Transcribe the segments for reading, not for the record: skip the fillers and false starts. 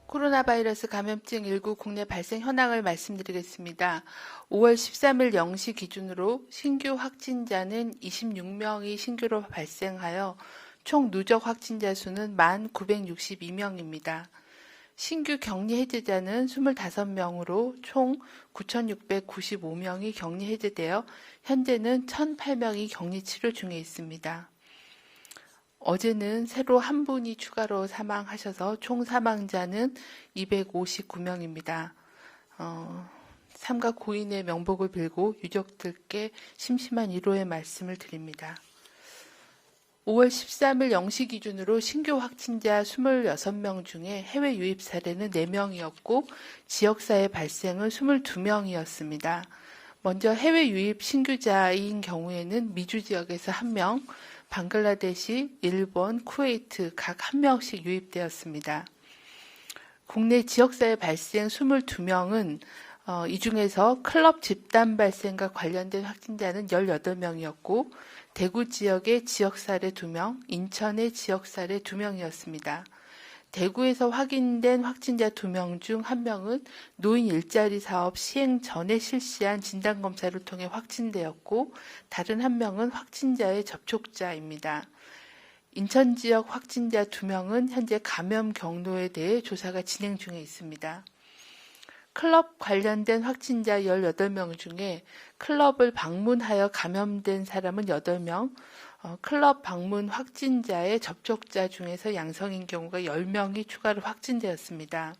코로나 바이러스 감염증 19 국내 발생 현황을 말씀드리겠습니다. 5월 13일 0시 기준으로 신규 확진자는 26명이 신규로 발생하여 총 누적 확진자 수는 1,962명입니다. 신규 격리 해제자는 25명으로 총 9,695명이 격리 해제되어 현재는 1,008명이 격리 치료 중에 있습니다. 어제는 새로 한 분이 추가로 사망하셔서 총 사망자는 259명입니다. 삼가 고인의 명복을 빌고 유족들께 심심한 위로의 말씀을 드립니다. 5월 13일 0시 기준으로 신규 확진자 26명 중에 해외 유입 사례는 4명이었고 지역사회 발생은 22명이었습니다. 먼저 해외 유입 신규자인 경우에는 미주 지역에서 1명, 방글라데시, 일본, 쿠웨이트 각 1명씩 유입되었습니다. 국내 지역사회 발생 22명은 이 중에서 클럽 집단 발생과 관련된 확진자는 18명이었고 대구 지역의 지역사례 2명, 인천의 지역사례 2명이었습니다. 대구에서 확인된 확진자 2명 중 1명은 노인 일자리 사업 시행 전에 실시한 진단검사를 통해 확진되었고 다른 1명은 확진자의 접촉자입니다. 인천 지역 확진자 2명은 현재 감염 경로에 대해 조사가 진행 중에 있습니다. 클럽 관련된 확진자 18명 중에 클럽을 방문하여 감염된 사람은 8명, 클럽 방문 확진자의 접촉자 중에서 양성인 경우가 10명이 추가로 확진되었습니다.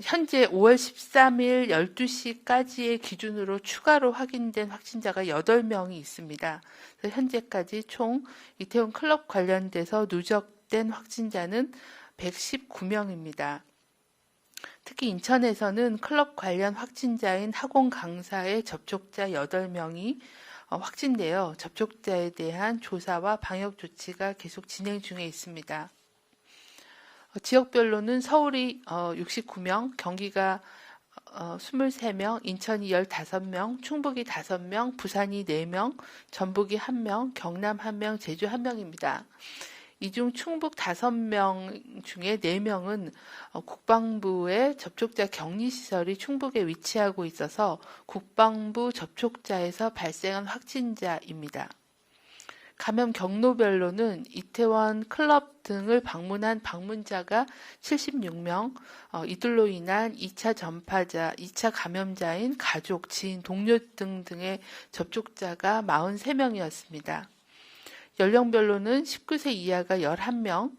현재 5월 13일 12시까지의 기준으로 추가로 확인된 확진자가 8명이 있습니다. 현재까지 총 이태원 클럽 관련돼서 누적된 확진자는 119명입니다. 특히 인천에서는 클럽 관련 확진자인 학원 강사의 접촉자 8명이 확진되어 접촉자에 대한 조사와 방역 조치가 계속 진행 중에 있습니다. 지역별로는 서울이 69명, 경기가 23명, 인천이 15명, 충북이 5명, 부산이 4명, 전북이 1명, 경남 1명, 제주 1명입니다. 이 중 충북 5명 중에 4명은 국방부의 접촉자 격리시설이 충북에 위치하고 있어서 국방부 접촉자에서 발생한 확진자입니다. 감염 경로별로는 이태원 클럽 등을 방문한 방문자가 76명, 이들로 인한 2차 전파자, 2차 감염자인 가족, 지인, 동료 등의 접촉자가 43명이었습니다. 연령별로는 19세 이하가 11명,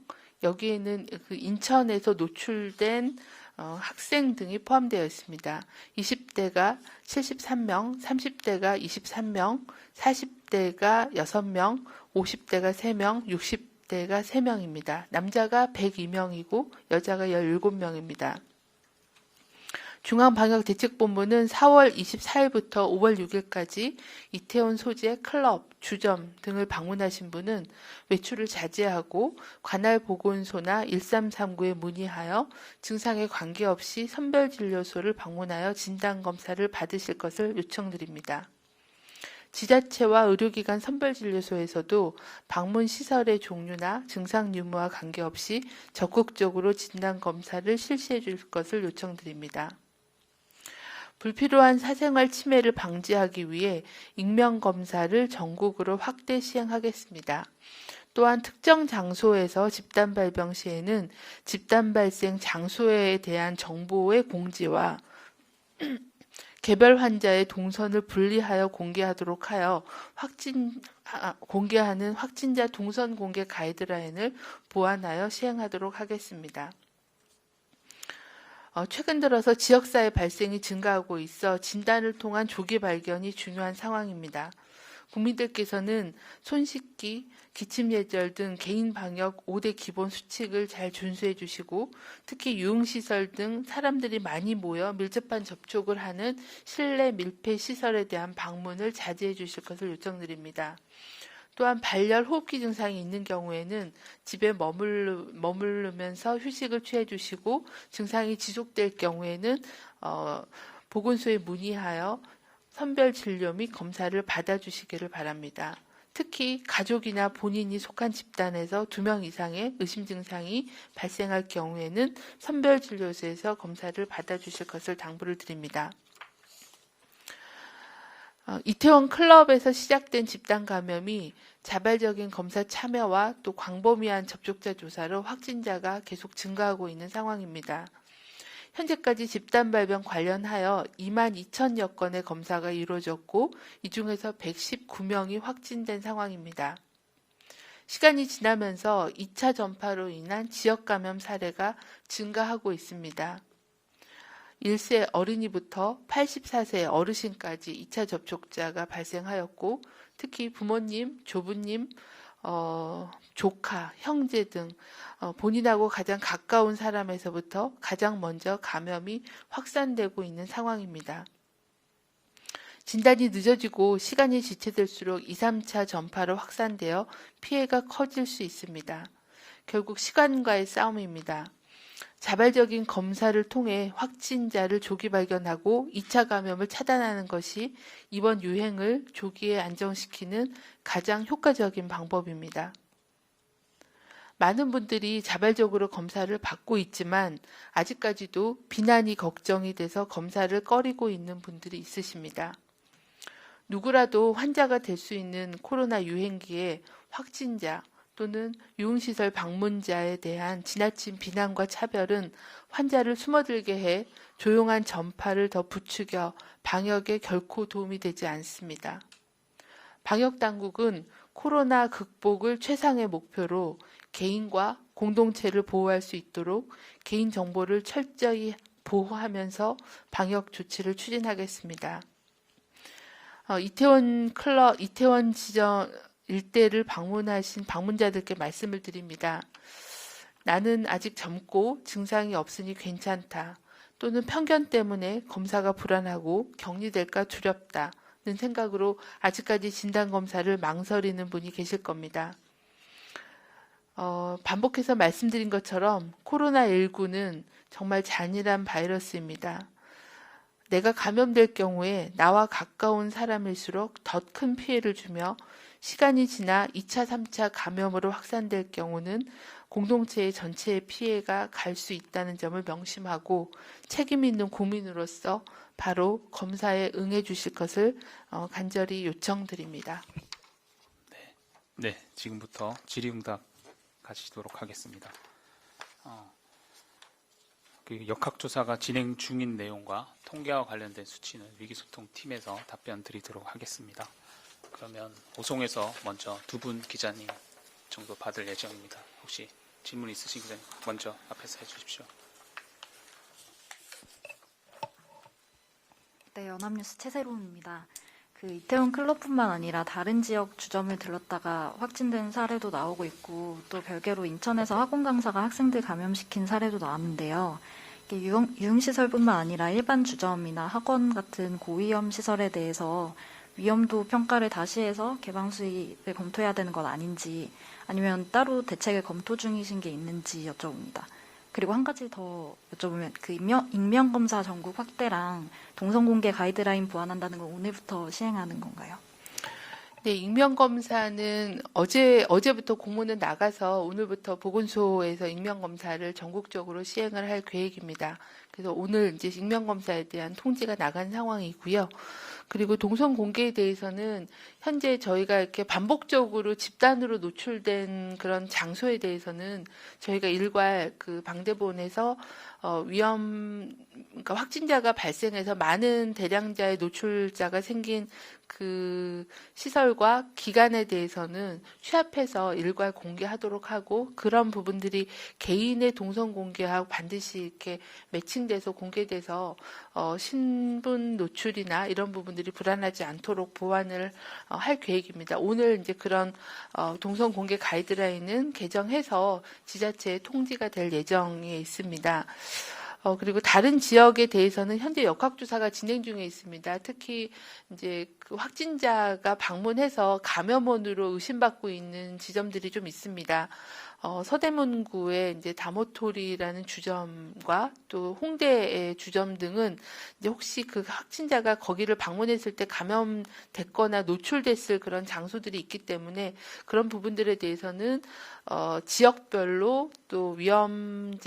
여기에는 인천에서 노출된 학생 등이 포함되어 있습니다. 20대가 73명, 30대가 23명, 40대가 6명, 50대가 3명, 60대가 3명입니다. 남자가 102명이고 여자가 17명입니다. 중앙방역대책본부는 4월 24일부터 5월 6일까지 이태원 소재 클럽, 주점 등을 방문하신 분은 외출을 자제하고 관할 보건소나 1339에 문의하여 증상에 관계없이 선별진료소를 방문하여 진단검사를 받으실 것을 요청드립니다. 지자체와 의료기관 선별진료소에서도 방문 시설의 종류나 증상 유무와 관계없이 적극적으로 진단검사를 실시해 줄 것을 요청드립니다. 불필요한 사생활 침해를 방지하기 위해 익명검사를 전국으로 확대 시행하겠습니다. 또한 특정 장소에서 집단 발병 시에는 집단 발생 장소에 대한 정보의 공지와 개별 환자의 동선을 분리하여 공개하도록 하여 공개하는 확진자 동선 공개 가이드라인을 보완하여 시행하도록 하겠습니다. 최근 들어서 지역사회 발생이 증가하고 있어 진단을 통한 조기 발견이 중요한 상황입니다. 국민들께서는 손 씻기, 기침 예절 등 개인 방역 5대 기본 수칙을 잘 준수해 주시고 특히 유흥시설 등 사람들이 많이 모여 밀접한 접촉을 하는 실내 밀폐 시설에 대한 방문을 자제해 주실 것을 요청드립니다. 또한 발열, 호흡기 증상이 있는 경우에는 집에 머무르면서 휴식을 취해 주시고 증상이 지속될 경우에는 보건소에 문의하여 선별 진료 및 검사를 받아주시기를 바랍니다. 특히 가족이나 본인이 속한 집단에서 2명 이상의 의심 증상이 발생할 경우에는 선별진료소에서 검사를 받아주실 것을 당부를 드립니다. 이태원 클럽에서 시작된 집단 감염이 자발적인 검사 참여와 또 광범위한 접촉자 조사로 확진자가 계속 증가하고 있는 상황입니다. 현재까지 집단 발병 관련하여 22,000여 건의 검사가 이루어졌고 이 중에서 119명이 확진된 상황입니다. 시간이 지나면서 2차 전파로 인한 지역 감염 사례가 증가하고 있습니다. 1세 어린이부터 84세 어르신까지 2차 접촉자가 발생하였고 특히 부모님, 조부님, 조카, 형제 등 본인하고 가장 가까운 사람에서부터 가장 먼저 감염이 확산되고 있는 상황입니다. 진단이 늦어지고 시간이 지체될수록 2, 3차 전파로 확산되어 피해가 커질 수 있습니다. 결국 시간과의 싸움입니다. 자발적인 검사를 통해 확진자를 조기 발견하고 2차 감염을 차단하는 것이 이번 유행을 조기에 안정시키는 가장 효과적인 방법입니다. 많은 분들이 자발적으로 검사를 받고 있지만 아직까지도 비난이 걱정이 돼서 검사를 꺼리고 있는 분들이 있으십니다. 누구라도 환자가 될 수 있는 코로나 유행기에 확진자 또는 유흥시설 방문자에 대한 지나친 비난과 차별은 환자를 숨어들게 해 조용한 전파를 더 부추겨 방역에 결코 도움이 되지 않습니다. 방역당국은 코로나 극복을 최상의 목표로 개인과 공동체를 보호할 수 있도록 개인정보를 철저히 보호하면서 방역 조치를 추진하겠습니다. 이태원 지점 일대를 방문하신 방문자들께 말씀을 드립니다. 나는 아직 젊고 증상이 없으니 괜찮다. 또는 편견 때문에 검사가 불안하고 격리될까 두렵다는 생각으로 아직까지 진단검사를 망설이는 분이 계실 겁니다. 반복해서 말씀드린 것처럼 코로나19는 정말 잔인한 바이러스입니다. 내가 감염될 경우에 나와 가까운 사람일수록 더 큰 피해를 주며 시간이 지나 2차, 3차 감염으로 확산될 경우는 공동체의 전체의 피해가 갈 수 있다는 점을 명심하고 책임 있는 국민으로서 바로 검사에 응해 주실 것을 간절히 요청드립니다. 네, 지금부터 질의응답 가시도록 하겠습니다. 역학조사가 진행 중인 내용과 통계와 관련된 수치는 위기소통팀에서 답변 드리도록 하겠습니다. 그러면 오송에서 먼저 2분 기자님 정도 받을 예정입니다. 혹시 질문 있으신 기자님 먼저 앞에서 해주십시오. 네, 연합뉴스 최세롬입니다. 이태원 클럽뿐만 아니라 다른 지역 주점을 들렀다가 확진된 사례도 나오고 있고 또 별개로 인천에서 학원 강사가 학생들 감염시킨 사례도 나왔는데요. 유흥시설뿐만 아니라 일반 주점이나 학원 같은 고위험 시설에 대해서 위험도 평가를 다시 해서 개방 수위를 검토해야 되는 건 아닌지 아니면 따로 대책을 검토 중이신 게 있는지 여쭤봅니다. 그리고 한 가지 더 여쭤보면 익명검사 전국 확대랑 동선공개 가이드라인 보완한다는 건 오늘부터 시행하는 건가요? 네, 익명검사는 어제부터 공문은 나가서 오늘부터 보건소에서 익명검사를 전국적으로 시행을 할 계획입니다. 그래서 오늘 이제 익명검사에 대한 통지가 나간 상황이고요. 그리고 동선 공개에 대해서는 현재 저희가 이렇게 반복적으로 집단으로 노출된 그런 장소에 대해서는 저희가 일괄 방대본에서 그러니까 확진자가 발생해서 많은 대량자의 노출자가 생긴 그 시설과 기관에 대해서는 취합해서 일괄 공개하도록 하고 그런 부분들이 개인의 동선 공개하고 반드시 이렇게 매칭돼서 공개돼서 신분 노출이나 이런 부분들이 불안하지 않도록 보완을 할 계획입니다. 오늘 이제 그런 동선 공개 가이드라인은 개정해서 지자체에 통지가 될 예정에 있습니다. 그리고 다른 지역에 대해서는 현재 역학조사가 진행 중에 있습니다. 특히 이제 그 확진자가 방문해서 감염원으로 의심받고 있는 지점들이 좀 있습니다. 서대문구의 이제 다모토리라는 주점과 또 홍대의 주점 등은 이제 혹시 그 확진자가 거기를 방문했을 때 감염됐거나 노출됐을 그런 장소들이 있기 때문에 그런 부분들에 대해서는 지역별로 또 위험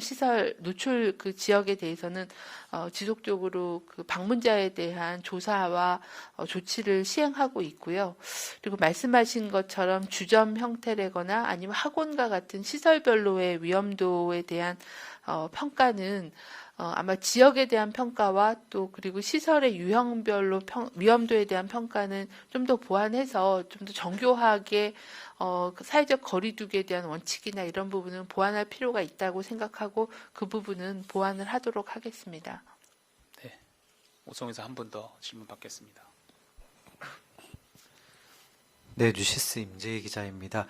시설 노출 그 지역에 대해서는 지속적으로 그 방문자에 대한 조사와 조치를 시행하고 있고요. 그리고 말씀하신 것처럼 주점 형태라거나 아니면 학원과 같은 시설별로의 위험도에 대한 평가는 아마 지역에 대한 평가와 또 그리고 시설의 유형별로 위험도에 대한 평가는 좀 더 보완해서 좀 더 정교하게 그 사회적 거리두기에 대한 원칙이나 이런 부분은 보완할 필요가 있다고 생각하고 그 부분은 보완을 하도록 하겠습니다. 네, 오송에서 한 분 더 질문 받겠습니다. 네, 뉴시스 임재희 기자입니다.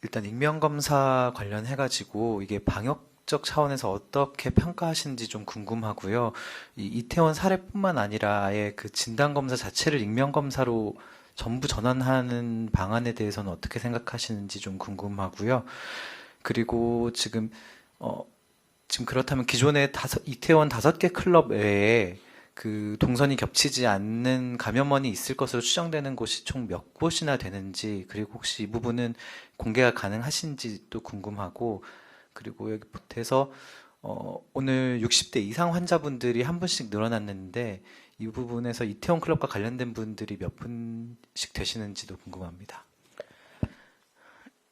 일단 익명검사 관련해가지고 이게 방역적 차원에서 어떻게 평가하시는지 좀 궁금하고요. 이태원 사례뿐만 아니라 아예 그 진단검사 자체를 익명검사로 전부 전환하는 방안에 대해서는 어떻게 생각하시는지 좀 궁금하고요. 그리고 지금 그렇다면 기존의 이태원 5개 클럽 외에 그 동선이 겹치지 않는 감염원이 있을 것으로 추정되는 곳이 총 몇 곳이나 되는지, 그리고 혹시 이 부분은 공개가 가능하신지 또 궁금하고, 그리고 여기 보태서 오늘 60대 이상 환자분들이 한 분씩 늘어났는데 이 부분에서 이태원 클럽과 관련된 분들이 몇 분씩 되시는지도 궁금합니다.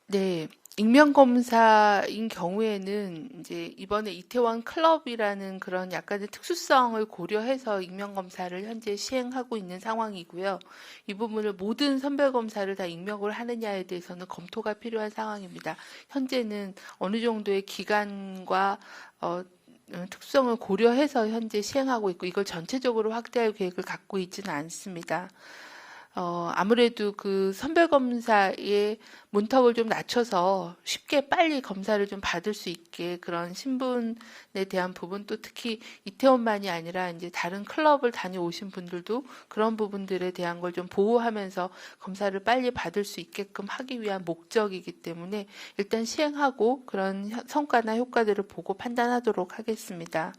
네, 익명검사인 경우에는 이제 이번에 이태원 클럽이라는 그런 약간의 특수성을 고려해서 익명검사를 현재 시행하고 있는 상황이고요. 이 부분을 모든 선별검사를 다 익명으로 하느냐에 대해서는 검토가 필요한 상황입니다. 현재는 어느 정도의 기간과 특성을 고려해서 현재 시행하고 있고 이걸 전체적으로 확대할 계획을 갖고 있지는 않습니다. 아무래도 그 선별검사의 문턱을 좀 낮춰서 쉽게 빨리 검사를 좀 받을 수 있게 그런 신분에 대한 부분 또 특히 이태원만이 아니라 이제 다른 클럽을 다녀오신 분들도 그런 부분들에 대한 걸 좀 보호하면서 검사를 빨리 받을 수 있게끔 하기 위한 목적이기 때문에 일단 시행하고 그런 성과나 효과들을 보고 판단하도록 하겠습니다.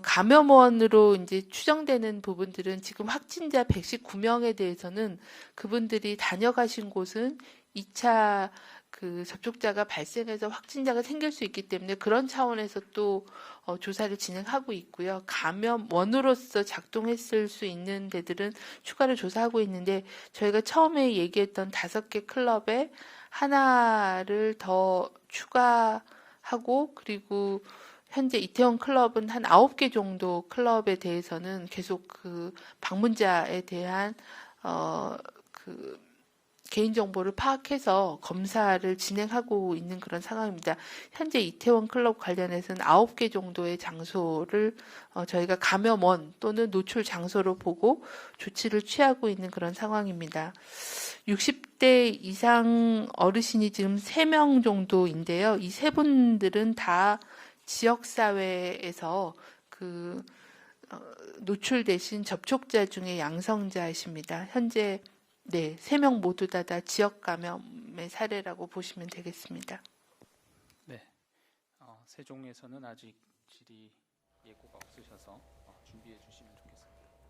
감염원으로 이제 추정되는 부분들은 지금 확진자 119명에 대해서는 그분들이 다녀가신 곳은 2차 그 접촉자가 발생해서 확진자가 생길 수 있기 때문에 그런 차원에서 또 조사를 진행하고 있고요. 감염원으로서 작동했을 수 있는 데들은 추가로 조사하고 있는데 저희가 처음에 얘기했던 5개 클럽에 하나를 더 추가하고 그리고 현재 이태원 클럽은 한 9개 정도 클럽에 대해서는 계속 그 방문자에 대한 그 개인정보를 파악해서 검사를 진행하고 있는 그런 상황입니다. 현재 이태원 클럽 관련해서는 9개 정도의 장소를 저희가 감염원 또는 노출 장소로 보고 조치를 취하고 있는 그런 상황입니다. 60대 이상 어르신이 지금 3명 정도인데요. 이 세 분들은 다 지역사회에서 노출되신 접촉자 중에 양성자이십니다. 현재 네, 3명 모두 다 지역 감염의 사례라고 보시면 되겠습니다. 네, 세종에서는 아직 질의 예고가 없으셔서 준비해 주시면 좋겠습니다.